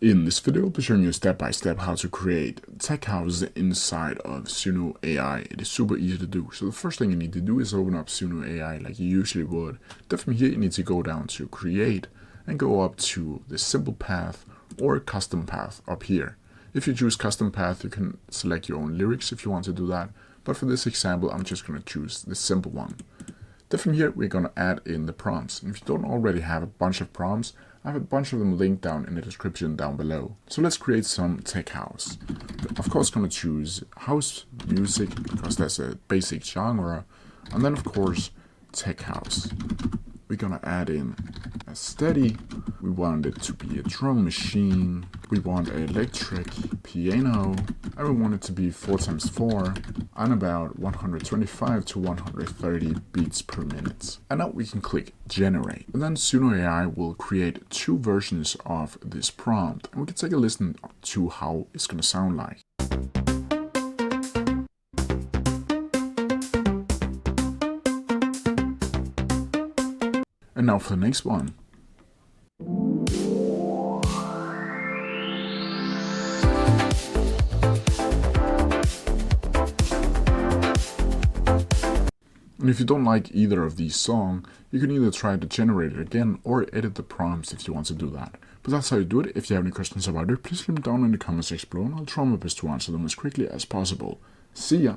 In this video, I'll be showing you step by step how to create tech houses inside of Suno AI. It is super easy to do. So the first thing you need to do is open up Suno AI like you usually would. Then from here you need to go down to create and go up to the simple path or custom path up here. If you choose custom path, you can select your own lyrics if you want to do that. But for this example, I'm just going to choose the simple one. Then from here, we're going to add in the prompts. And if you don't already have a bunch of prompts, I have a bunch of them linked down in the description down below. So let's create some tech house. Of course, going to choose house music because that's a basic genre. And then of course, tech house. We're going to add in a steady. We want it to be a drum machine. We want an electric piano. And we want it to be 4x4 and about 125 to 130 beats per minute. And now we can click generate. And then Suno AI will create two versions of this prompt. And we can take a listen to how it's going to sound like. And now for the next one. And if you don't like either of these songs, you can either try to generate it again or edit the prompts if you want to do that. But that's how you do it. If you have any questions about it, please leave them down in the comments section below and I'll try my best to answer them as quickly as possible. See ya!